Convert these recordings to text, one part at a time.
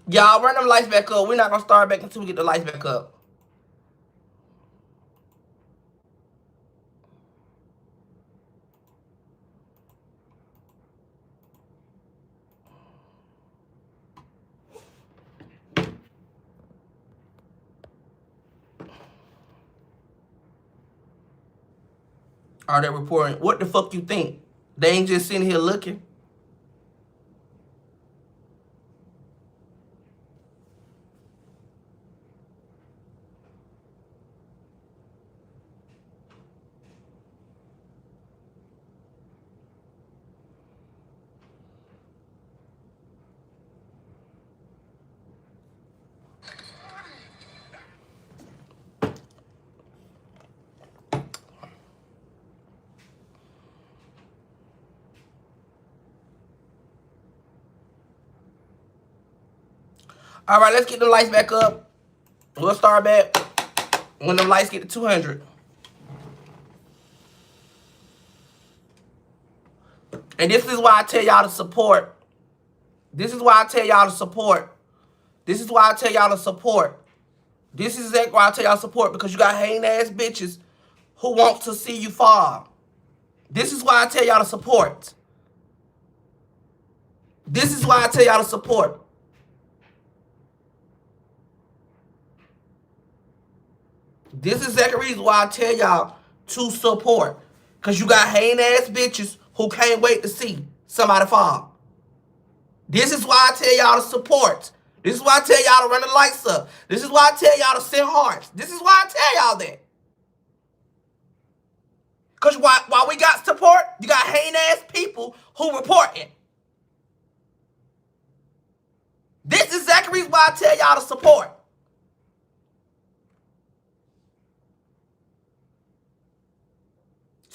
Y'all run them lights back up. We're not gonna start back until we get the lights back up. Are they reporting? What the fuck you think? They ain't just sitting here looking. All right, let's get the lights back up. We'll start back when the lights get to 200. And this is why I tell y'all to support. This is why I tell y'all to support. This is why I tell y'all to support. This is exactly why I tell y'all to support, because you got hating ass bitches who want to see you fall. This is why I tell y'all to support. This is why I tell y'all to support. This is exactly the reason why I tell y'all to support. Because you got hating ass bitches who can't wait to see somebody fall. This is why I tell y'all to support. This is why I tell y'all to run the lights up. This is why I tell y'all to send hearts. This is why I tell y'all that. Because while we got support, you got hating ass people who reporting. This is exactly the reason why I tell y'all to support.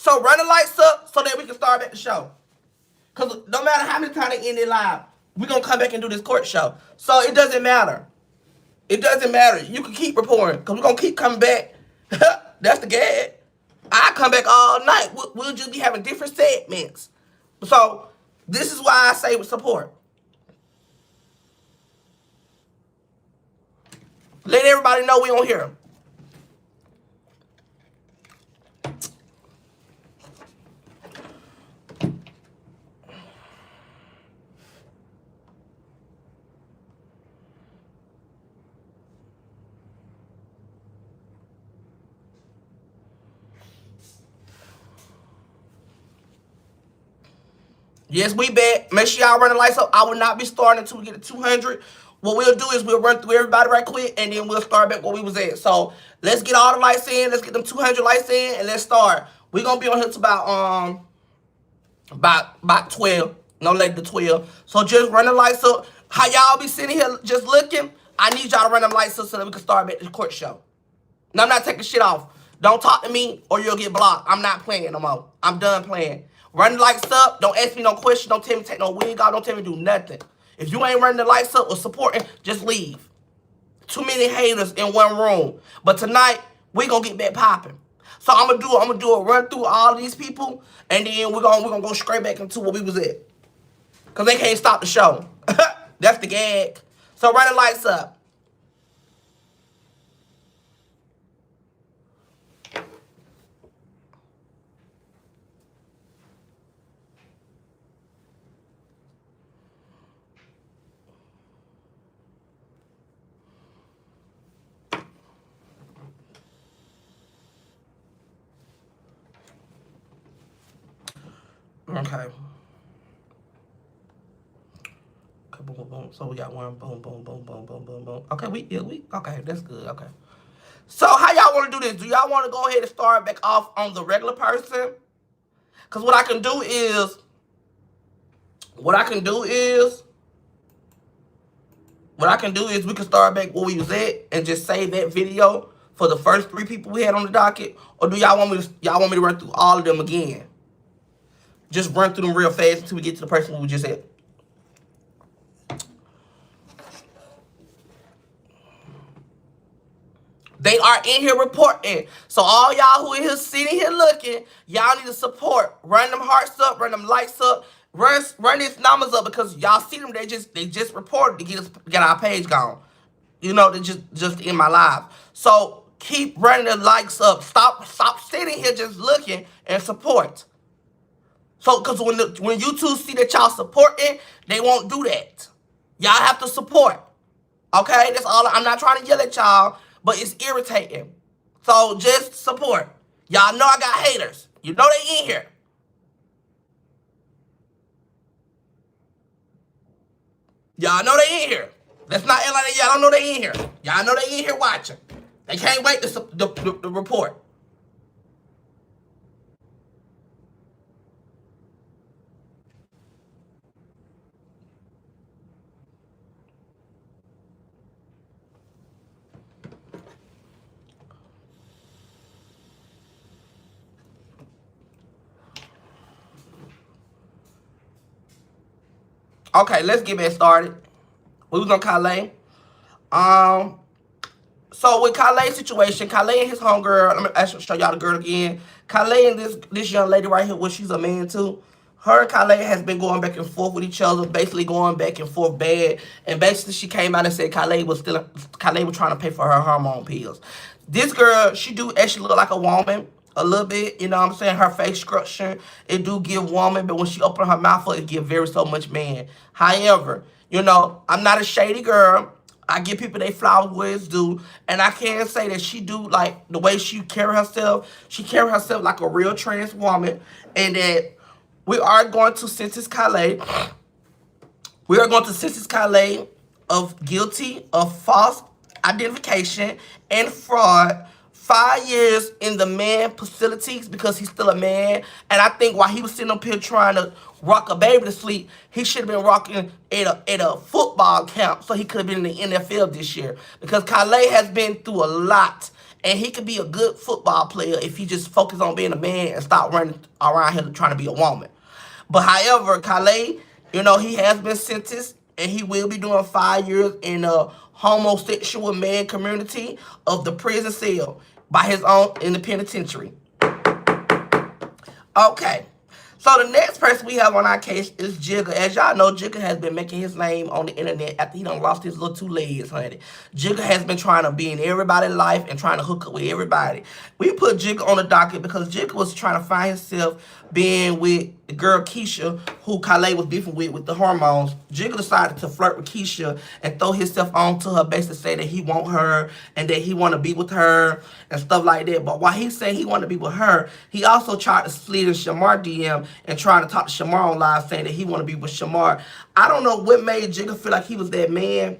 So run the lights up so that we can start back the show. Because no matter how many times they end it live, we're going to come back and do this court show. So it doesn't matter. It doesn't matter. You can keep reporting because we're going to keep coming back. That's the gag. I come back all night. We'll just be having different segments. So this is why I say with support. Let everybody know we on here. Yes, we back. Make sure y'all run the lights up. I will not be starting until we get to 200. What we'll do is we'll run through everybody right quick, and then we'll start back where we was at. So let's get all the lights in. Let's get them 200 lights in, and let's start. We're gonna be on here to about 12, no later than 12. So just run the lights up. How y'all be sitting here just looking? I need y'all to run them lights up so that we can start back the court show. Now I'm not taking shit off. Don't talk to me or you'll get blocked. I'm not playing no more. I'm done playing. Run the lights up. Don't ask me no questions. Don't tell me to take no wig off. Don't tell me to do nothing. If you ain't running the lights up or supporting, just leave. Too many haters in one room. But tonight, we gonna get back popping. So I'm gonna do a run through all these people, and then we're gonna go straight back into where we was at. Cause they can't stop the show. That's the gag. So run the lights up. Okay. Boom, boom, boom. So we got one. Boom, boom, boom, boom, boom, boom, boom. Okay, okay, that's good. Okay. So how y'all want to do this? Do y'all want to go ahead and start back off on the regular person? Because what I can do is we can start back where we was at and just save that video for the first 3 people we had on the docket. Or do y'all want me to run through all of them again? Just run through them real fast until we get to the person we just at. They are in here reporting. So all y'all who in here sitting here looking, y'all need to support. Run them hearts up, run them lights up. Run these numbers up because y'all see them. They just reported to get our page gone. You know, they just in my live. So keep running the likes up. Stop sitting here just looking and support. So because when YouTube see that y'all supporting, they won't do that. Y'all have to support. Okay, that's all. I'm not trying to yell at y'all, but it's irritating. So just support. Y'all know I got haters. You know they in here. Y'all know they in here. Let's not act like y'all don't know they in here. Y'all know they in here watching. They can't wait to report. Okay, let's get back started. We was on Kyla. So with Kyla's situation, Kyla and his homegirl, let me actually show y'all the girl again. Kyla and this young lady right here, what she's a man too. Her and Kyla has been going back and forth with each other, basically going back and forth bad. And basically she came out and said Kyla was trying to pay for her hormone pills. This girl, she do actually look like a woman. A little bit, you know what I'm saying? Her face structure, it do give woman, but when she open her mouth up, it give very so much man. However, you know, I'm not a shady girl. I give people their flowers where it's due. And I can say that she do, like, the way she carry herself, she carry herself like a real trans woman. And that we are going to sentence Kyla. We are going to sentence Kyla of guilty of false identification and fraud, 5 years in the man facilities because he's still a man. And I think while he was sitting up here trying to rock a baby to sleep, he should have been rocking at a football camp so he could have been in the NFL this year. Because Kyla has been through a lot. And he could be a good football player if he just focus on being a man and stop running around here trying to be a woman. But however, Kyla, you know, he has been sentenced and he will be doing 5 years in a homosexual man community of the prison cell by his own in the penitentiary. Okay. So the next person we have on our case is Jigger. As y'all know, Jigger has been making his name on the internet after he done lost his little 2 legs, honey. Jigger has been trying to be in everybody's life and trying to hook up with everybody. We put Jigger on the docket because Jigger was trying to find himself being with the girl Keisha, who Kyla was beefing with the hormones. Jigger decided to flirt with Keisha and throw himself onto her, basically say that he want her and that he want to be with her and stuff like that. But while he's saying he want to be with her, he also tried to slid in Shamar DM and trying to talk to Shamar on live saying that he want to be with Shamar. I don't know what made Jigger feel like he was that man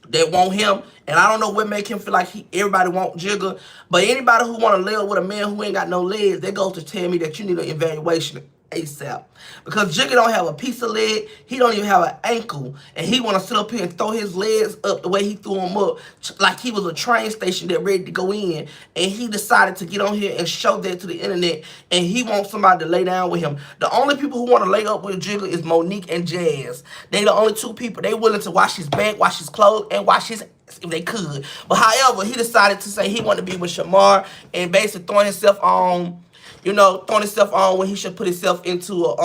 that want him, and I don't know what make him feel like everybody want Jigger. But anybody who want to live with a man who ain't got no legs, they go to tell me that you need an evaluation ASAP. Because Jigger don't have a piece of leg, he don't even have an ankle, and he want to sit up here and throw his legs up the way he threw them up, like he was a train station that ready to go in. And he decided to get on here and show that to the internet, and he wants somebody to lay down with him. The only people who want to lay up with Jigger is Monique and Jazz. They the only 2 people. They willing to wash his back, wash his clothes, and wash his if they could. But however, he decided to say he wanted to be with Shamar and basically throwing himself on, you know, throwing himself on when he should put himself into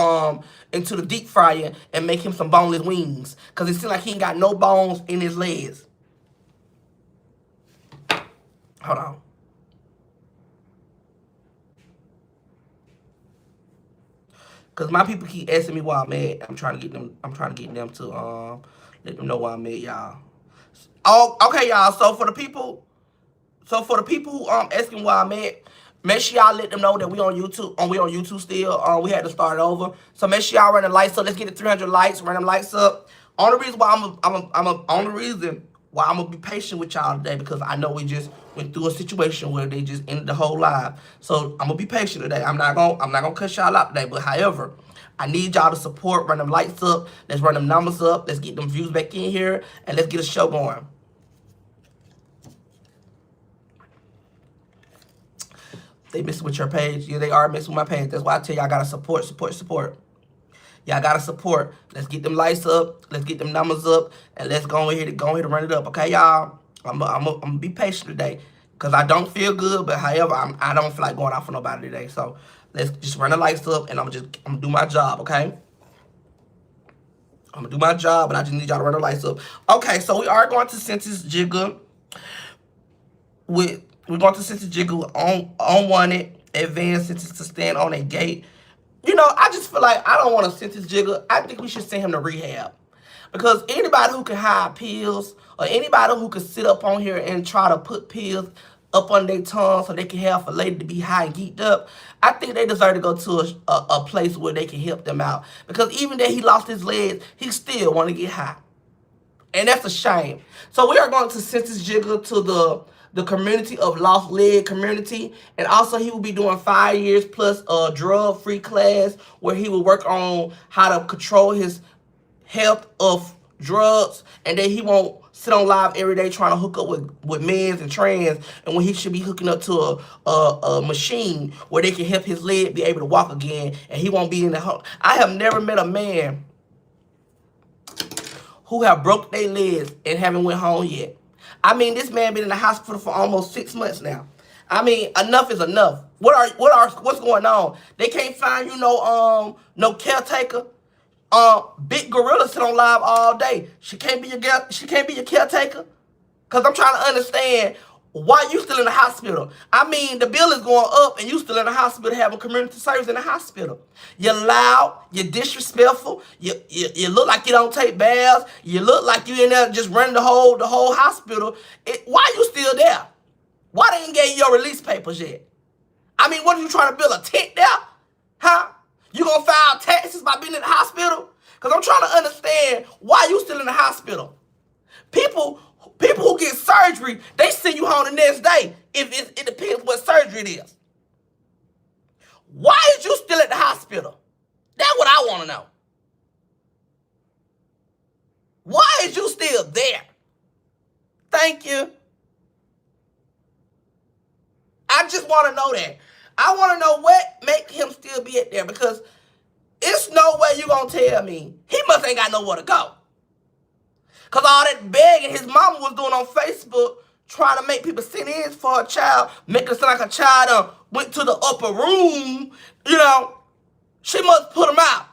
the deep fryer and make him some boneless wings. Because it seems like he ain't got no bones in his legs. Hold on. Because my people keep asking me why I'm at. I'm trying to get them to let them know why I'm at, y'all. Oh, okay, y'all. So for the people who asking why I'm at, make sure y'all let them know that we on YouTube. We on YouTube still. We had to start over. So make sure y'all run the lights up. Let's get to 300 likes. Run them lights up. Only reason why I'm gonna be patient with y'all today because I know we just went through a situation where they just ended the whole live. So I'm gonna be patient today. I'm not gonna cut y'all out today. But however, I need y'all to support. Run them lights up. Let's run them numbers up. Let's get them views back in here and let's get a show going. They messing with your page. Yeah, they are messing with my page. That's why I tell y'all gotta support. Y'all gotta support. Let's get them lights up. Let's get them numbers up. And let's go ahead and run it up. Okay, y'all? I'm gonna be patient today. Because I don't feel good, but however, I don't feel like going out for nobody today. So let's just run the lights up, and I'm gonna do my job, okay? I'm gonna do my job, but I just need y'all to run the lights up. Okay, so we are going to sentence Jigger we're going to sentence Jigger on unwanted advanced sentence to stand on a gate. You know, I just feel like I don't want to sentence Jigger. I think we should send him to rehab. Because anybody who can hide pills or anybody who can sit up on here and try to put pills up on their tongue so they can have a lady to be high and geeked up, I think they deserve to go to a place where they can help them out. Because even though he lost his legs, he still want to get high. And that's a shame. So we are going to sentence Jigger to the community of lost leg community. And also he will be doing 5 years plus a drug-free class where he will work on how to control his health of drugs, and then he won't sit on live every day trying to hook up with mens and trans, and when he should be hooking up to a machine where they can help his leg be able to walk again, and he won't be in the home. I have never met a man who have broke their legs and haven't went home yet. I mean, this man been in the hospital for almost 6 months now. I mean, enough is enough. What's going on? They can't find you no caretaker. Big Gorilla sit on live all day. She can't be your girl. She can't be your caretaker. Cause I'm trying to understand why you still in the hospital. I mean, the bill is going up, and you still in the hospital having community service in the hospital. You're loud. You're disrespectful. You look like you don't take baths. You look like you in there just running the whole hospital. Why you still there? Why they ain't gave you your release papers yet? I mean, what are you trying to build a tent there? Huh? You gonna file taxes by being in the hospital? Because I'm trying to understand why you still in the hospital. People who get surgery, they send you home the next day. It depends what surgery it is. Why is you still at the hospital? That's what I want to know. Why is you still there? Thank you. I just want to know that. I want to know what make him still be at there, because it's no way you going to tell me he must ain't got nowhere to go. Because all that begging his mama was doing on Facebook, trying to make people send in for a child, make it sound like a child went to the upper room, you know, she must put him out.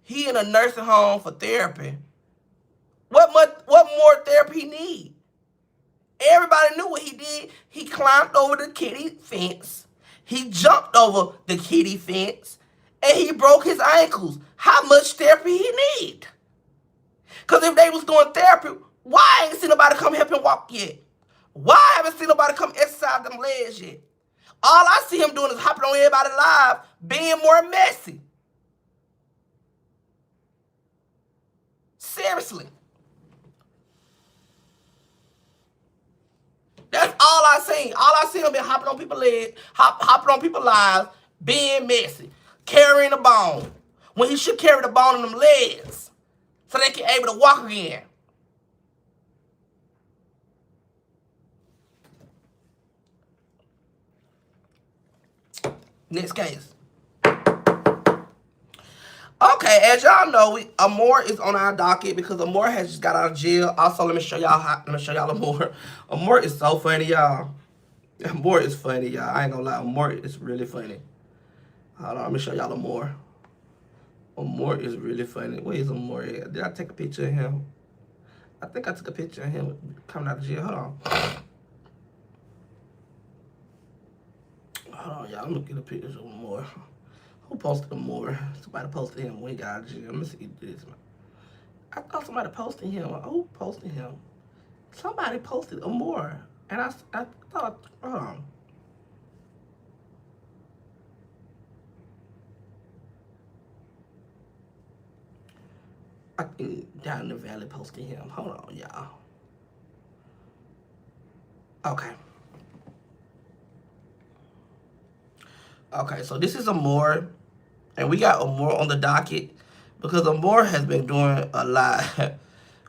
He in a nursing home for therapy. What more therapy he need? Everybody knew what he did. He climbed over the kitty fence. He jumped over the kitty fence. And he broke his ankles. How much therapy he need? Because if they was doing therapy, why ain't seen nobody come help him walk yet? Why haven't seen nobody come exercise them legs yet? All I see him doing is hopping on everybody live, being more messy. Seriously. That's all I seen. All I seen him been hopping on people's legs, hopping on people's lives, being messy, carrying the bone. When he should carry the bone in them legs so they can able to walk again. Next case. Okay, as y'all know, Amore is on our docket because Amore has just got out of jail. Also, let me show y'all Amore. Amore is so funny, y'all. Amore is funny, y'all. I ain't gonna lie, Amore is really funny. Hold on, let me show y'all Amore. Amore is really funny. Where is Amore at? Did I take a picture of him? I think I took a picture of him coming out of jail. Hold on. Hold on, y'all. I'm gonna get a picture of Amore. Who posted Amore? Somebody posted him when he got out of jail. Let me see this. I thought somebody posted him. Who posted him? Somebody posted Amore. And I thought, hold on. I think Down in the Valley posted him. Hold on, y'all. Okay. Okay, so this is Amore. And we got Amore on the docket because Amore has been doing a lot.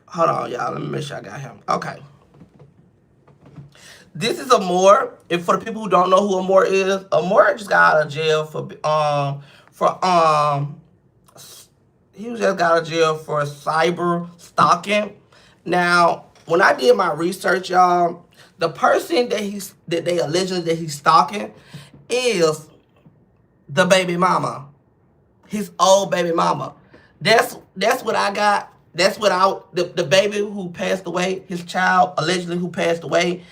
Hold on, y'all. Let me make sure I got him. Okay. This is Amore. And for the people who don't know who Amore is, Amore just got out of jail for he was just got out of jail for cyber stalking. Now, when I did my research, y'all, the person that they allegedly that he's stalking is the baby mama, his old baby mama. That's what I got. That's what the baby who passed away, his child allegedly who passed away.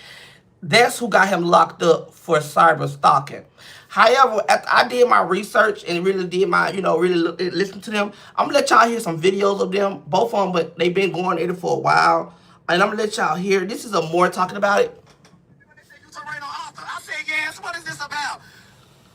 That's who got him locked up for cyber stalking. However, after I did my research and really did my, really listen to them, I'm gonna let y'all hear some videos of them, both of them, but they've been going at it for a while. And I'm gonna let y'all hear. This is Amore talking about it. I said, yes, what is this about?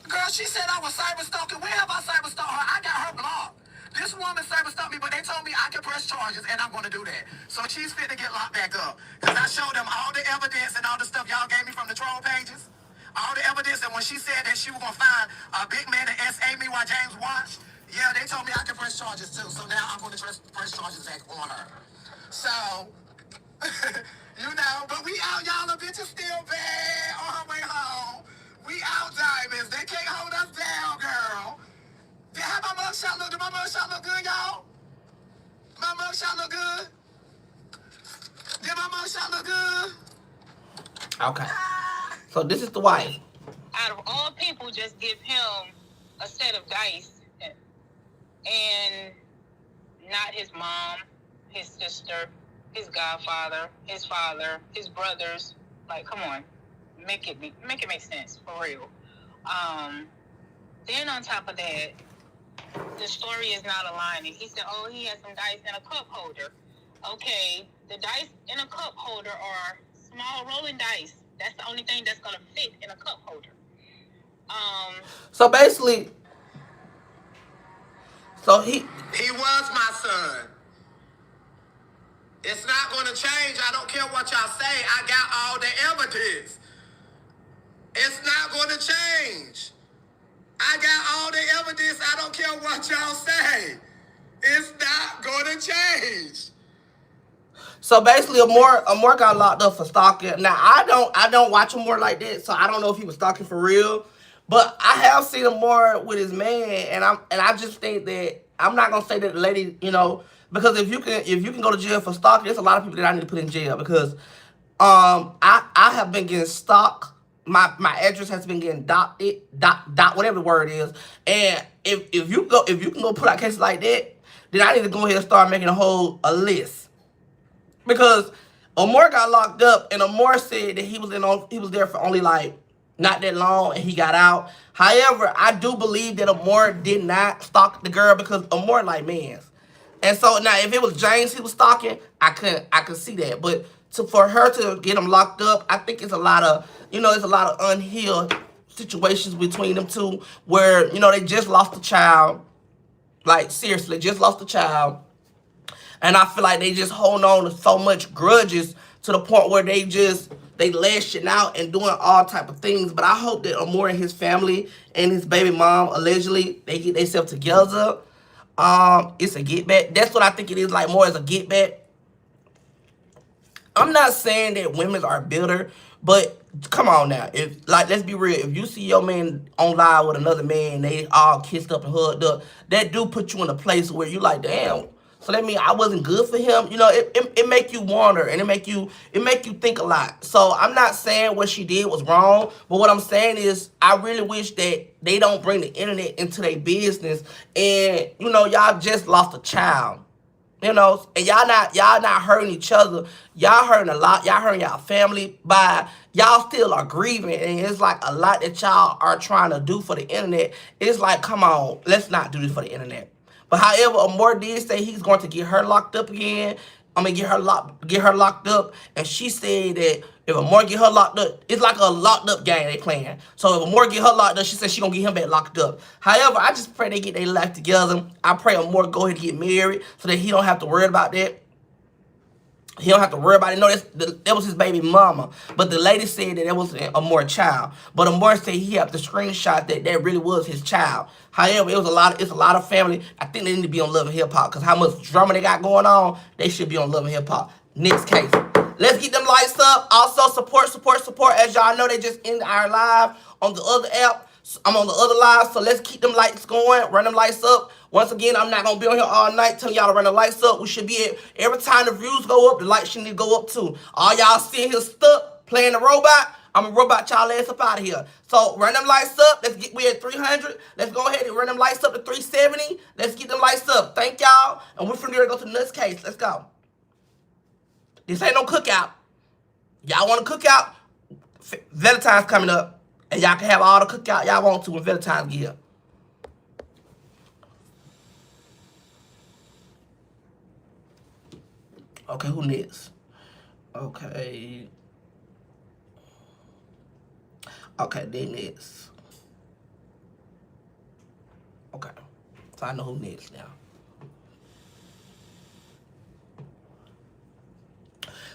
Girl, she said I was cyber stalking. Where have I cyber stalked her? I got her blocked. This woman cyber stalked me, but they told me I can press charges, and I'm going to do that. So she's fit to get locked back up. Because I showed them all the evidence and all the stuff y'all gave me from the troll pages. All the evidence, and when she said that she was going to find a big man to S.A. me while James watched, yeah, they told me I can press charges too. So now I'm going to press charges back on her. So, but we out, y'all. A bitch is still bad on her way home. We out, diamonds. They can't hold us down, girl. How my mugshot look? Did my mugshot look good, y'all? My mugshot look good? Did my mugshot look good? Okay. So this is the wife. Out of all people, just give him a set of dice and not his mom, his sister, his godfather, his father, his brothers. Like, come on. Make it make sense, for real. Then on top of that, the story is not aligning. He said, oh, he has some dice in a cup holder. Okay, the dice in a cup holder are small rolling dice. That's the only thing that's going to fit in a cup holder. So basically, he was my son. It's not going to change. I don't care what y'all say. I got all the evidence. It's not going to change. I got all the evidence. I don't care what y'all say. It's not going to change. So basically, Amore got locked up for stalking. Now I don't watch Amore like that, so I don't know if he was stalking for real. But I have seen Amore with his man, and I just think that I'm not gonna say that the lady, because if you can go to jail for stalking, there's a lot of people that I need to put in jail because I have been getting stalked. My address has been getting dot whatever the word is, and if you can go put out cases like that, then I need to go ahead and start making a list. Because Amore got locked up, and Amore said that he was there for only like not that long, and he got out. However, I do believe that Amore did not stalk the girl because Amore like mans. And so now, if it was James he was stalking, I could see that. But for her to get him locked up, I think it's a lot of unhealed situations between them two where they just lost a child, like seriously, just lost a child. And I feel like they just hold on to so much grudges to the point where they lashing out and doing all type of things. But I hope that Amore and his family and his baby mom, allegedly, they get themselves together. It's a get back. That's what I think it is, like more as a get back. I'm not saying that women are bitter, but come on now. Let's be real. If you see your man on live with another man, they all kissed up and hugged up, that do put you in a place where you like, damn. So that means I wasn't good for him. It make you wonder, and it make you think a lot. So I'm not saying what she did was wrong, but what I'm saying is I really wish that they don't bring the internet into their business. And y'all just lost a child, and y'all not hurting each other. Y'all hurting a lot. Y'all hurting y'all family by y'all still are grieving, and it's like a lot that y'all are trying to do for the internet. It's like, come on, let's not do this for the internet. But however, Amore did say he's going to get her locked up again. Get her locked up. And she said that if Amore get her locked up, it's like a locked up game they playing. So if Amore get her locked up, she said she gonna get him back locked up. However, I just pray they get their life together. I pray Amore go ahead and get married so that he don't have to worry about that. He don't have to worry about it. No, that was his baby mama. But the lady said that it was Amore child. But Amore said he had the screenshot that really was his child. However, it's a lot of family. I think they need to be on Love and Hip Hop because how much drama they got going on, they should be on Love and Hip Hop. Next case. Let's get them lights up. Also, support. As y'all know, they just ended our live on the other app. I'm on the other live, so let's keep them lights going, run them lights up. Once again, I'm not gonna be on here all night telling y'all to run the lights up. We should be at, every time the views go up, the lights should need to go up too. All y'all sitting here stuck playing the robot, I'm gonna robot y'all ass up out of here. So run them lights up. We at 300. Let's go ahead and run them lights up to 370. Let's get them lights up. Thank y'all. And we're finna go to the next case. Let's go. This ain't no cookout. Y'all want a cookout? Valentine's coming up. And y'all can have all the cookout y'all want to when Valentine's get here. Okay, who next? Okay. Okay, they next. Okay. So I know who next now.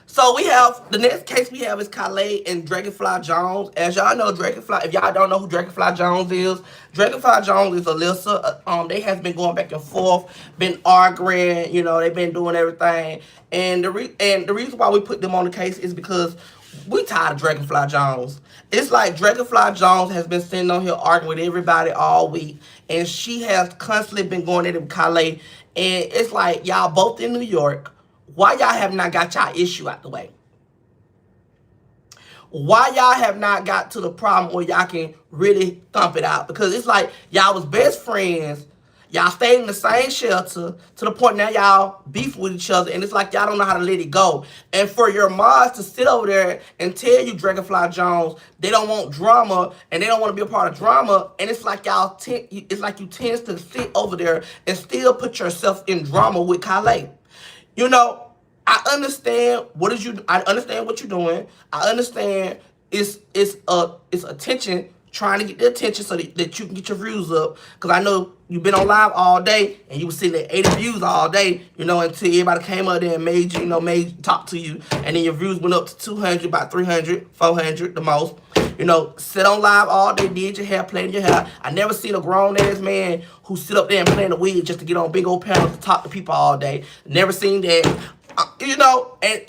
So we have, the next case we have is Kyla and Dragonfly Jones. As y'all know, Dragonfly, if y'all don't know who Dragonfly Jones is Alyssa. They has been going back and forth, been arguing, you know, they've been doing everything. And the reason why we put them on the case is because we tired of Dragonfly Jones. It's like Dragonfly Jones has been sitting on here arguing with everybody all week. And she has constantly been going at him, Kyla. And it's like, y'all both in New York. Why y'all have not got y'all issue out the way? Why y'all have not got to the problem where y'all can really thump it out? Because it's like y'all was best friends. Y'all stayed in the same shelter to the point now y'all beef with each other. And it's like y'all don't know how to let it go. And for your mods to sit over there and tell you, Dragonfly Jones, they don't want drama and they don't want to be a part of drama. And it's like y'all, it's like you tend to sit over there and still put yourself in drama with Kyla. You know, I understand I understand what you're doing. I understand it's attention, trying to get the attention so that you can get your views up. Because I know you've been on live all day and you were sitting at 80 views all day, you know, until everybody came up there and made you, talk to you. And then your views went up to 200, about 300, 400 the most. You know, sit on live all day, did your hair, playing your hair. I never seen a grown-ass man who sit up there and play in the wig just to get on big old panels to talk to people all day. Never seen that. You know, and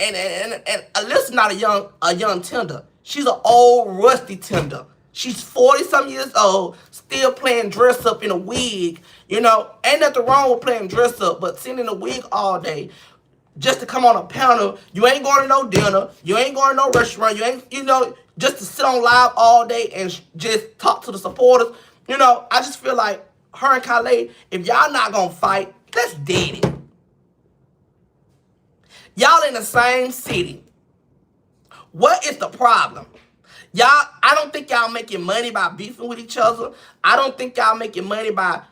Alyssa's not a young tender. She's an old, rusty tender. She's 40-some years old, still playing dress up in a wig. You know, ain't nothing wrong with playing dress up, but sitting in a wig all day just to come on a panel. You ain't going to no dinner. You ain't going to no restaurant. You ain't, you know, just to sit on live all day and just talk to the supporters. You know, I just feel like her and Kyla, if y'all not going to fight, let's date it. Y'all in the same city. What is the problem? Y'all, I don't think y'all making money by beefing with each other. I don't think y'all making money by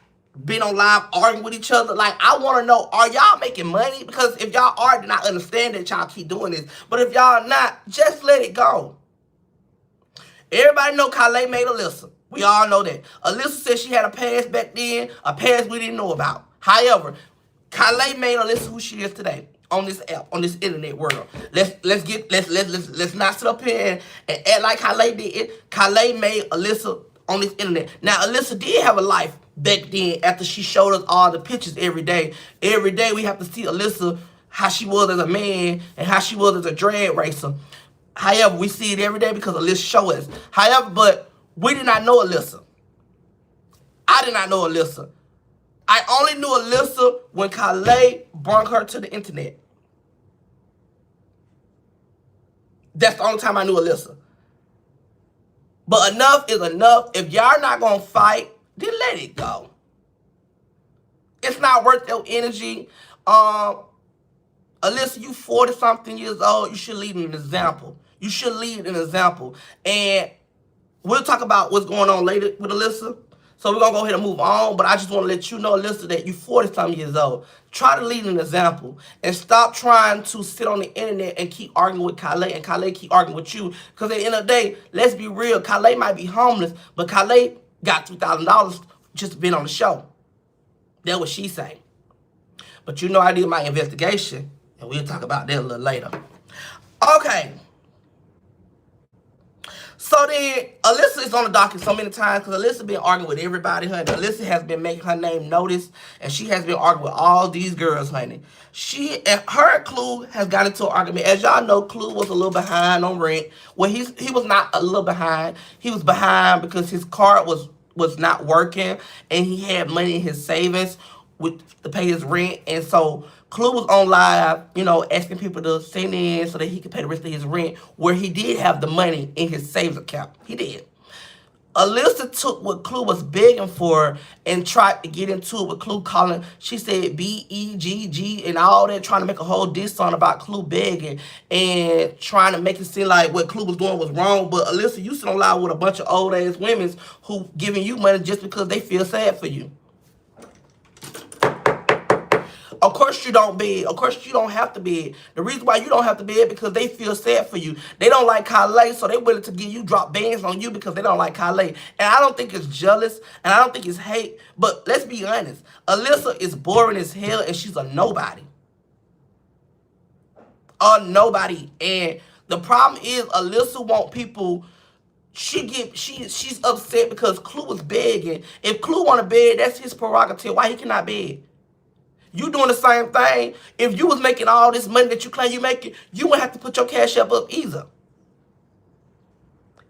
being on live arguing with each other. Like, I want to know, are y'all making money? Because if y'all are, then I understand that y'all keep doing this. But if y'all not, just let it go. Everybody know Kyla made Alyssa. We all know that. Alyssa said she had a past back then, a past we didn't know about. However, Kyla made Alyssa who she is today on this app, on this internet world. Let's not sit up here and act like Kyla did it. Kyla made Alyssa on this internet. Now, Alyssa did have a life back then after she showed us all the pictures every day. Every day we have to see Alyssa, how she was as a man and how she was as a drag racer. However, we see it every day because Alyssa showed us. However, but we did not know Alyssa. I did not know Alyssa. I only knew Alyssa when Kyla brought her to the internet. That's the only time I knew Alyssa. But enough is enough. If y'all not going to fight, then let it go. It's not worth your energy. Alyssa, you 40-something years old. You should lead an example. You should lead an example. And we'll talk about what's going on later with Alyssa. So we're going to go ahead and move on. But I just want to let you know, Alyssa, that you 40-something years old. Try to lead an example. And stop trying to sit on the internet and keep arguing with Kyla. And Kyla keep arguing with you. Because at the end of the day, let's be real. Kyla might be homeless. But Kyla got $2,000 just to be on the show. That's what she say. But you know I did my investigation. And we'll talk about that a little later. Okay. So then, Alyssa is on the docket so many times because Alyssa been arguing with everybody, honey. Alyssa has been making her name noticed, and she has been arguing with all these girls, honey. Her and Clue has got into an argument. As y'all know, Clue was a little behind on rent. Well, he was not a little behind. He was behind because his card was was not working and he had money in his savings to pay his rent. And so Clue was on live, you know, asking people to send in so that he could pay the rest of his rent, where he did have the money in his savings account. He did. Alyssa took what Clue was begging for and tried to get into it with Clue calling. She said B-E-G-G and all that, trying to make a whole diss song about Clue begging and trying to make it seem like what Clue was doing was wrong. But Alyssa, you sit on live with a bunch of old ass women who giving you money just because they feel sad for you. Of course you don't beg. Of course you don't have to beg. The reason why you don't have to beg is because they feel sad for you. They don't like Kyla, so they willing to give you drop bands on you because they don't like Kyla. And I don't think it's jealous, and I don't think it's hate. But let's be honest. Alyssa is boring as hell, and she's a nobody. A nobody. And the problem is Alyssa want people. She's upset because Clue was begging. If Clue want to beg, that's his prerogative. Why he cannot beg? You doing the same thing. If you was making all this money that you claim you making, you wouldn't have to put your cash up either.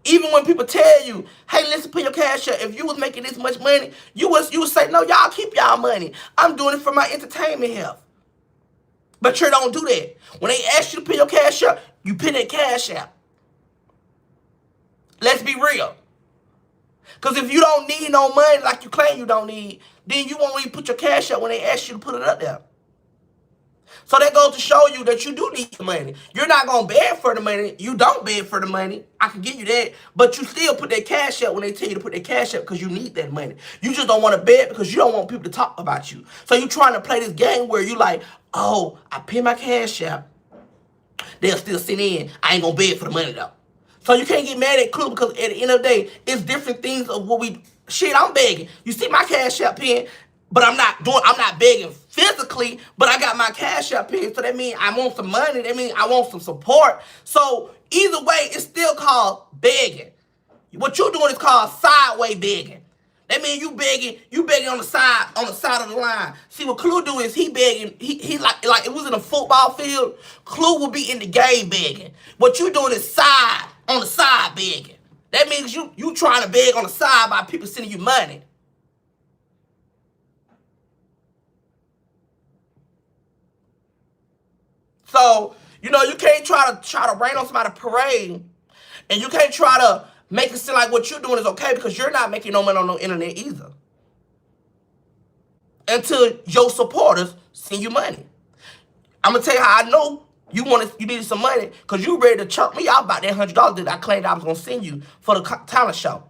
Even when people tell you, hey, listen, put your cash up. If you was making this much money, you would say, no, y'all keep y'all money. I'm doing it for my entertainment health. But you don't do that. When they ask you to put your cash up, you put that cash up. Let's be real. Because if you don't need no money like you claim you don't need, then you won't even put your cash up when they ask you to put it up there. So that goes to show you that you do need the money. You're not going to beg for the money. You don't beg for the money. I can give you that. But you still put that cash up when they tell you to put that cash up because you need that money. You just don't want to beg because you don't want people to talk about you. So you're trying to play this game where you like, oh, I pay my cash up. They'll still sit in. I ain't going to beg for the money though. So you can't get mad at Clue because at the end of the day, it's different things of what we... Shit, I'm begging. You see my cash app pin, but I'm not begging physically, but I got my cash app pin. So that means I want some money. That means I want some support. So either way, it's still called begging. What you're doing is called sideways begging. That means you begging on the side of the line. See what Clue do is he begging, he like it was in a football field, Clue will be in the game begging. What you doing is on the side begging. That means you trying to beg on the side by people sending you money. So, you know, you can't try to rain on somebody's parade, and you can't try to make it seem like what you're doing is okay because you're not making no money on no internet either. Until your supporters send you money. I'm gonna tell you how I know you needed some money because you ready to chunk me out about that $100 that I claimed I was gonna send you for the talent show.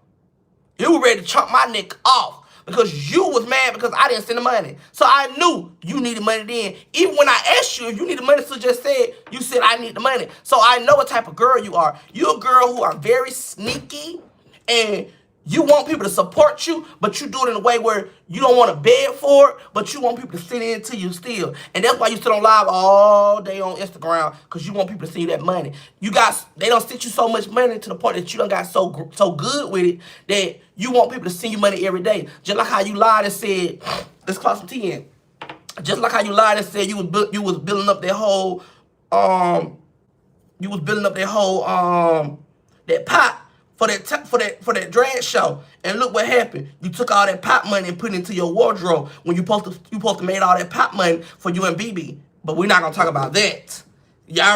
You were ready to chunk my neck off because you was mad because I didn't send the money. So I knew you needed money then. Even when I asked you if you needed money, so just said, you said I need the money. So I know what type of girl you are. You're a girl who are very sneaky and you want people to support you, but you do it in a way where you don't want to beg for it, but you want people to send in to you still. And that's why you sit on live all day on Instagram, because you want people to send you that money. They don't send you so much money to the point that you done got so good with it that you want people to send you money every day. Just like how you lied and said, let's clock some tea in. Just like how you lied and said you was building up that whole, that pot for that drag show, and look what happened. You took all that pop money and put it into your wardrobe when you supposed to made all that pop money for you and BB. But we're not gonna talk about that. Y'all.